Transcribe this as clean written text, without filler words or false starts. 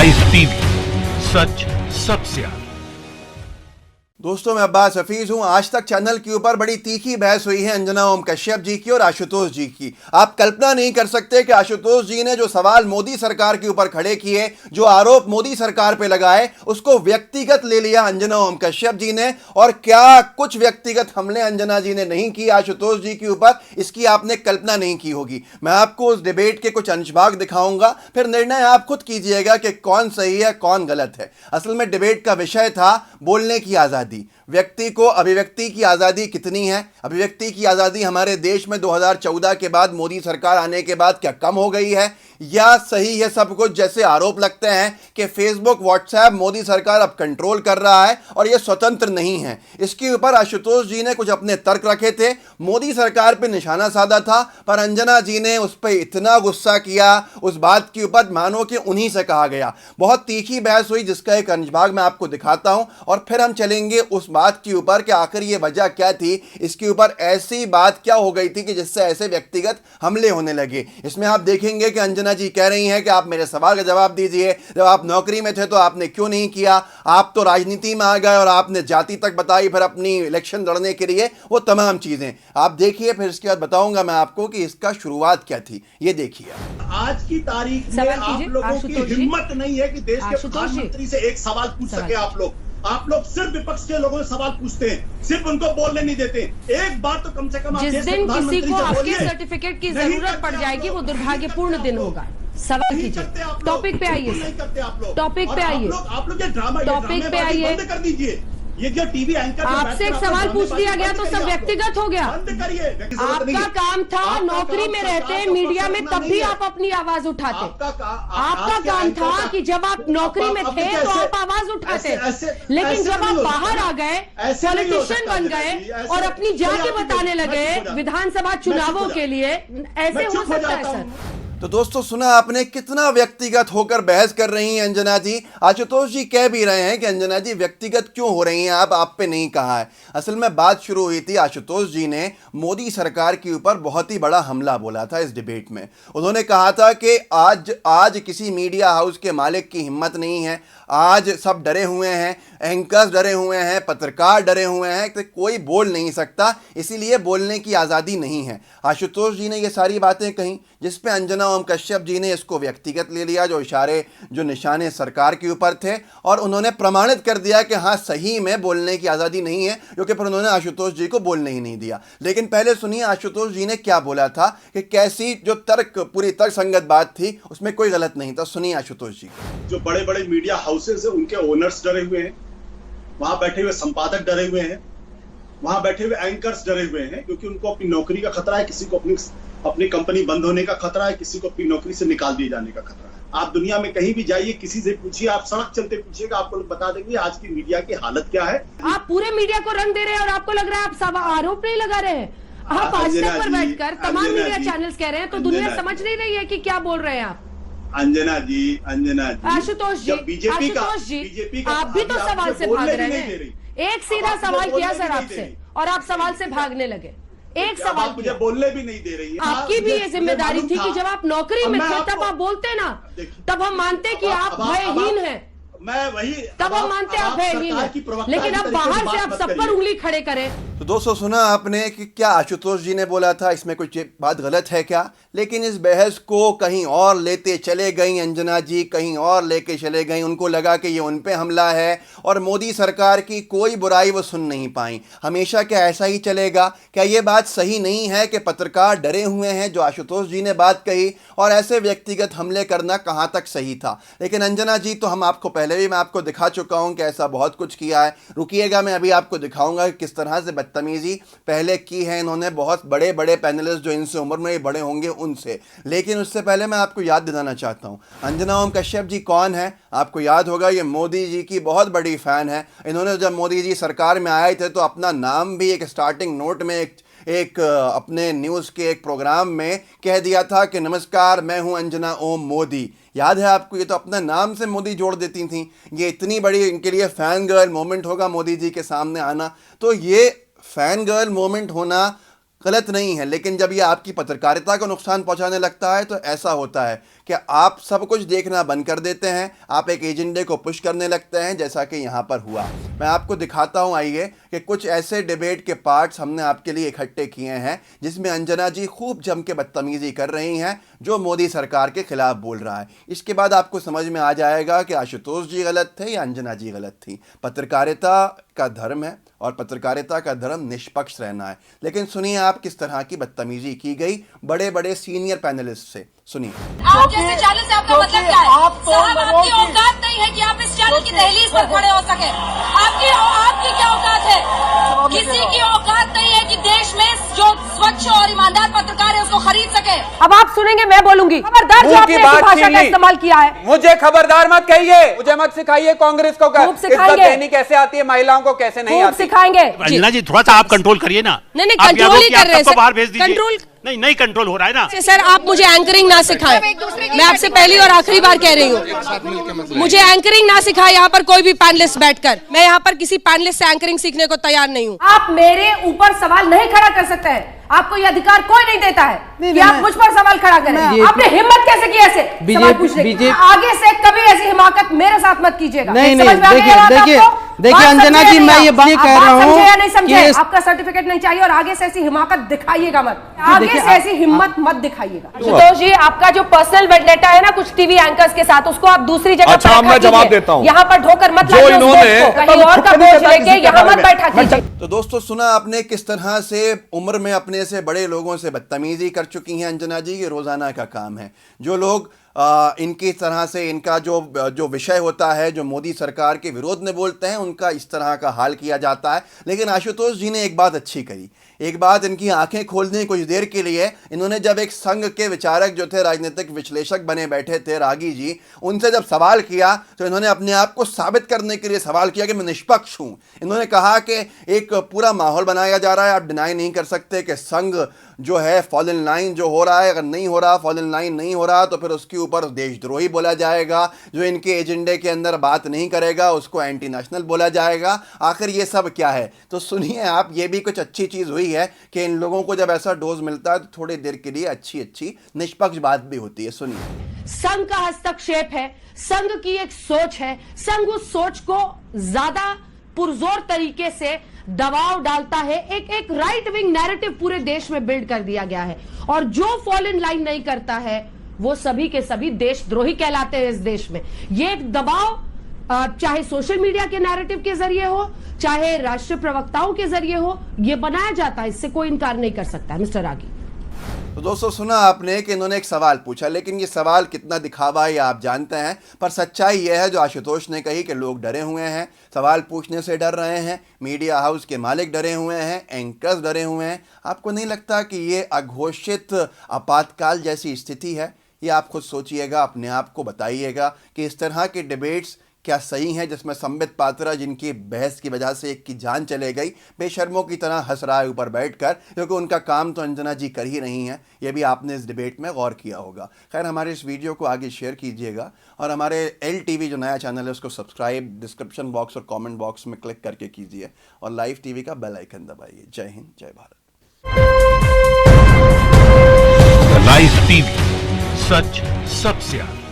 Ice TV, सच सबसे आगे। दोस्तों, मैं अब्बास हफीज हूं। आज तक चैनल के ऊपर बड़ी तीखी बहस हुई है अंजना ओम कश्यप जी की और आशुतोष जी की। आप कल्पना नहीं कर सकते कि आशुतोष जी ने जो सवाल मोदी सरकार के ऊपर खड़े किए, जो आरोप मोदी सरकार पे लगाए, उसको व्यक्तिगत ले लिया अंजना ओम कश्यप जी ने। और क्या कुछ व्यक्तिगत हमले अंजना जी ने नहीं किए आशुतोष जी के ऊपर, इसकी आपने कल्पना नहीं की होगी। मैं आपको उस डिबेट के कुछ अंशभाग दिखाऊंगा, फिर निर्णय आप खुद कीजिएगा कि कौन सही है कौन गलत है। असल में डिबेट का विषय था बोलने की आज़ादी। व्यक्ति को अभिव्यक्ति की आज़ादी कितनी है? अभिव्यक्ति की आज़ादी हमारे देश में 2014 के बाद मोदी सरकार आने के बाद क्या कम हो गई है या सही है सब कुछ? जैसे आरोप लगते हैं कि फेसबुक व्हाट्सएप मोदी सरकार अब कंट्रोल कर रहा है और यह स्वतंत्र नहीं है। इसके ऊपर आशुतोष जी ने कुछ अपने तर्क रखे थे। मोदी सरकार पर निशाना साधा था, पर अंजना जी ने उस पर इतना गुस्सा किया उस बात के ऊपर मानो कि उन्हीं से कहा गया। बहुत तीखी बहस हुई जिसका एक अंशभाग मैं आपको दिखाता हूं और फिर हम चलेंगे उस बात के ऊपर कि आखिर ये वजह क्या थी, इसके ऊपर ऐसी बात क्या हो गई थी कि जिससे ऐसे व्यक्तिगत हमले होने लगे। इसमें आप देखेंगे कि अंजना जी कह रही हैं कि आप मेरे सवाल का जवाब दीजिए, जब आप नौकरी में थे तो आपने क्यों नहीं किया? आप तो राजनीति में आ गए और आपने जाति तक बताई फिर अपनी इलेक्शन लड़ने के लिए, वो तमाम चीजें आप देखिए। फिर इसके बाद बताऊंगा मैं आपको कि इसका शुरुआत क्या थी। ये देखिए, आज की तारीख में आप लोगों की हिम्मत नहीं है कि देश के प्रधानमंत्री से एक सवाल पूछ सके। आप लोग सिर्फ विपक्ष के लोगों से सवाल पूछते हैं, सिर्फ उनको बोलने नहीं देते। एक बार तो कम से कम जिस दिन किसी को आपके सर्टिफिकेट की जरूरत पड़ जाएगी वो दुर्भाग्यपूर्ण दिन होगा। सवाल कीजिए, टॉपिक पे आइए, टॉपिक पे आइए, आप लोग ये ड्रामा टॉपिक पे आइए। बंद कर दीजिए। ये जो टीवी एंकर आपसे एक सवाल पूछ लिया गया तो सब व्यक्तिगत हो गया। बंद करिए। आपका काम था नौकरी में रहते मीडिया में, तब भी आप अपनी आवाज उठाते। आपका काम था कि जब आप नौकरी में थे तो आप आवाज उठाते, लेकिन जब आप बाहर आ गए, पॉलिटिशियन बन गए और अपनी जाति बताने लगे विधानसभा चुनावों के लिए, ऐसे हो सकता है सर? तो दोस्तों, सुना आपने कितना व्यक्तिगत होकर बहस कर रही हैं अंजना जी। आशुतोष जी कह भी रहे हैं कि अंजना जी व्यक्तिगत क्यों हो रही हैं, आप पे नहीं कहा है। असल में बात शुरू हुई थी, आशुतोष जी ने मोदी सरकार के ऊपर बहुत ही बड़ा हमला बोला था इस डिबेट में। उन्होंने कहा था कि आज किसी मीडिया हाउस के मालिक की हिम्मत नहीं है, आज सब डरे हुए हैं, एंकर्स डरे हुए हैं, पत्रकार डरे हुए हैं कि कोई बोल नहीं सकता, इसीलिए बोलने की आज़ादी नहीं है। आशुतोष जी ने ये सारी बातें कहीं जिस पे अंजना ओम कश्यप जी ने इसको व्यक्तिगत ले लिया, जो निशाने सरकार के ऊपर थे, और उन्होंने प्रमाणित कर दिया कि हाँ सही में बोलने की आज़ादी नहीं है, क्योंकि फिर उन्होंने आशुतोष जी को बोलने ही नहीं दिया। लेकिन पहले सुनिए आशुतोष जी ने क्या बोला था कि कैसी जो पूरी तर्क संगत बात थी, उसमें कोई गलत नहीं था। सुनिए आशुतोष जी। जो बड़े बड़े मीडिया हाउसेस है उनके ओनर्स डरे हुए हैं, वहां बैठे हुए संपादक डरे हुए हैं, वहां बैठे हुए एंकर्स डरे हुए हैं, क्योंकि उनको अपनी नौकरी का खतरा है, किसी को अपनी कंपनी बंद होने का खतरा है, किसी को अपनी नौकरी से निकाल दिए जाने का खतरा है। आप दुनिया में कहीं भी जाइए, किसी से पूछिए, आप सड़क चलते पूछिएगा, आपको लोग बता देंगे आज की मीडिया की हालत क्या है। आप पूरे मीडिया को रंग दे रहे हैं और आपको लग रहा है आप सब आरोप नहीं लगा रहे हैं। आप आज तक पर बैठकर तमाम मीडिया चैनल्स कह रहे हैं तो दुनिया समझ नहीं रही है कि क्या बोल रहे हैं आप। अंजना जी, आशुतोष जी, बीजेपी आप भी तो सवाल से भाग रहे हैं। एक सीधा सवाल किया सर आपसे और आप सवाल से भागने लगे। एक सवाल मुझे बोलने भी नहीं दे रही है। आपकी भी ये जिम्मेदारी थी कि जब आप नौकरी में थे तब आप बोलते ना, तब हम मानते कि आप भयहीन हैं, मैं वही तब हम मानते आप भयहीन हैं, लेकिन अब बाहर से आप सब पर उंगली खड़े करें। तो दोस्तों, सुना आपने कि क्या आशुतोष जी ने बोला था, इसमें कुछ बात गलत है क्या? लेकिन इस बहस को कहीं और लेते चले गई अंजना जी, कहीं और लेके चले गई। उनको लगा कि ये उन पे हमला है और मोदी सरकार की कोई बुराई वो सुन नहीं पाई। हमेशा क्या ऐसा ही चलेगा? क्या ये बात सही नहीं है कि पत्रकार डरे हुए हैं, जो आशुतोष जी ने बात कही, और ऐसे व्यक्तिगत हमले करना कहाँ तक सही था? लेकिन अंजना जी तो हम आपको पहले भी मैं आपको दिखा चुका हूं कि ऐसा बहुत कुछ किया है। रुकिएगा, मैं अभी आपको दिखाऊंगा कि किस तरह से बदतमीजी पहले की है इन्होंने बहुत बड़े बड़े पैनलिस्ट जो इनसे उम्र में बड़े होंगे उनसे। लेकिन उससे पहले मैं आपको याद दिलाना चाहता हूं, अंजना ओम कश्यप जी कौन है? आपको याद होगा, ये मोदी जी की बहुत बड़ी फ़ैन है। इन्होंने जब मोदी जी सरकार में आए थे तो अपना नाम भी एक स्टार्टिंग नोट में एक अपने न्यूज़ के एक प्रोग्राम में कह दिया था कि नमस्कार, मैं हूं अंजना ओम मोदी। याद है आपको? ये तो अपना नाम से मोदी जोड़ देती थी। ये इतनी बड़ी इनके लिए फ़ैन गर्ल मोमेंट होगा मोदी जी के सामने आना। तो ये फ़ैन गर्ल मोमेंट होना गलत नहीं है, लेकिन जब ये आपकी पत्रकारिता को नुकसान पहुंचाने लगता है तो ऐसा होता है कि आप सब कुछ देखना बंद कर देते हैं, आप एक एजेंडे को पुश करने लगते हैं, जैसा कि यहाँ पर हुआ। मैं आपको दिखाता हूँ, आइए, कि कुछ ऐसे डिबेट के पार्ट्स हमने आपके लिए इकट्ठे किए हैं जिसमें अंजना जी खूब जम के बदतमीजी कर रही हैं जो मोदी सरकार के खिलाफ बोल रहा है। इसके बाद आपको समझ में आ जाएगा कि आशुतोष जी गलत थे या अंजना जी गलत थी। पत्रकारिता का धर्म है और पत्रकारिता का धर्म निष्पक्ष रहना है। लेकिन सुनिए आप किस तरह की बदतमीजी की गई बड़े बड़े सीनियर पैनलिस्ट से, सुनिए। आप जैसे चैनल से आपका मतलब क्या है? साहब, आपकी औकात नहीं है कि आप इस चैनल की दहलीज पर खड़े हो सके। आपकी क्या औकात है? किसी की औकात नहीं है कि देश में जो स्वच्छ और ईमानदार पत्रकार है उसको खरीद सके। अब आप सुनेंगे, मैं बोलूंगी। खबरदार जो आपने ऐसी भाषा का इस्तेमाल किया है। मुझे खबरदार मत कहिए, मुझे मत सिखाइए कांग्रेस को इज्जत देनी कैसे आती है, महिलाओं को कैसे नहीं आती। सिखाएंगे। अंजना जी थोड़ा सा आप कंट्रोल करिए ना। नहीं कंट्रोल ही कर रहे हैं, बाहर भेज दीजिए। कंट्रोल नहीं कंट्रोल हो रहा है ना। सर आप मुझे एंकरिंग ना सिखाएं, मैं आपसे पहली और आखिरी बार कह रही हूँ, मुझे एंकरिंग ना सिखाएं। यहाँ पर कोई भी पैनलिस्ट बैठकर, मैं यहाँ पर किसी पैनलिस्ट से एंकरिंग सीखने को तैयार नहीं हूँ। आप मेरे ऊपर सवाल नहीं खड़ा कर सकते हैं, आपको ये अधिकार कोई नहीं देता है कि आप मुझ पर सवाल खड़ा करें। आपने हिम्मत कैसे की ऐसे सवाल पूछने की? आगे से कभी ऐसी हिमाकत मेरे साथ मत कीजिएगा। देखिए अंजना जी, मैं ये बात कह रहा हूँ, समझे या नहीं समझे? आपका सर्टिफिकेट नहीं चाहिए और आगे से ऐसी हिमाकत दिखाइएगा मत, आगे से ऐसी हिम्मत मत दिखाइएगा। आशुतोष जी, आपका जो पर्सनल वेंडेटा है ना कुछ टीवी एंकर्स के साथ, उसको आप दूसरी जगह अच्छा, मैं जवाब देता हूँ। यहाँ पर ढोकर मत लाइए, कहीं और का बोझ लेके यहाँ मत बैठा कीजिए। तो दोस्तों सुना आपने किस तरह से उम्र में अपने से बड़े लोगों से बदतमीजी कर चुकी हैं अंजना जी। ये रोजाना का काम है। जो लोग इनकी तरह से इनका जो विषय होता है, जो मोदी सरकार के विरोध में बोलते हैं, उनका इस तरह का हाल किया जाता है। लेकिन आशुतोष जी ने एक बात अच्छी करी, एक बात इनकी आंखें खोल दी कुछ देर के लिए। इन्होंने जब एक संघ के विचारक जो थे, राजनीतिक विश्लेषक बने बैठे थे रागी जी, उनसे जब सवाल किया तो इन्होंने अपने आप को साबित करने के लिए सवाल किया कि मैं निष्पक्ष हूँ। इन्होंने कहा कि एक पूरा माहौल बनाया जा रहा है, आप डिनाई नहीं कर सकते कि संघ जो है फॉल इन लाइन जो हो रहा है, अगर नहीं हो रहा, फॉल इन लाइन नहीं हो रहा, तो फिर उसके ऊपर देशद्रोही बोला जाएगा, जो इनके एजेंडे के अंदर बात नहीं करेगा उसको एंटी नेशनल बोला जाएगा। आखिर ये सब क्या है? तो सुनिए आप, ये भी कुछ अच्छी चीज़ हुई है कि इन लोगों को जब ऐसा डोज मिलता है तो थोड़ी देर के लिए अच्छी निष्पक्ष बात भी होती है। सुनिए। संघ का हस्तक्षेप है, संघ की एक सोच है, संघ उस सोच को ज्यादा पुरजोर तरीके से दबाव डालता है। एक राइट विंग नैरेटिव पूरे देश में बिल्ड कर दिया गया है और जो फॉल इन लाइन नहीं करता है वो सभी के सभी देशद्रोही कहलाते हैं इस देश में। ये एक दबाव चाहे सोशल मीडिया के नैरेटिव के जरिए हो, चाहे राष्ट्रीय प्रवक्ताओं के जरिए हो, ये बनाया जाता है, इससे कोई इनकार नहीं कर सकता। मिस्टर रागी, तो दोस्तों सुना आपने कि इन्होंने एक सवाल पूछा, लेकिन ये सवाल कितना दिखावा है आप जानते हैं। पर सच्चाई यह है जो आशुतोष ने कही कि लोग डरे हुए हैं, सवाल पूछने से डर रहे हैं, मीडिया हाउस के मालिक डरे हुए हैं, एंकर्स डरे हुए हैं। आपको नहीं लगता कि ये अघोषित आपातकाल जैसी स्थिति है? ये आप खुद सोचिएगा, अपने आप को बताइएगा कि इस तरह के डिबेट्स क्या सही हैं जिसमें संबित पात्रा, जिनकी बहस की वजह से एक की जान चले गई, बेशर्मों की तरह हंस रहा है ऊपर बैठकर, क्योंकि उनका काम तो अंजना जी कर ही रही हैं। ये भी आपने इस डिबेट में गौर किया होगा। खैर, हमारे इस वीडियो को आगे शेयर कीजिएगा और हमारे LTV जो नया चैनल है उसको सब्सक्राइब डिस्क्रिप्शन बॉक्स और कॉमेंट बॉक्स में क्लिक करके कीजिए और लाइव TV का बेल आइकन दबाइए। जय हिंद, जय भारत। लाइव TV, सच सबसे आगे।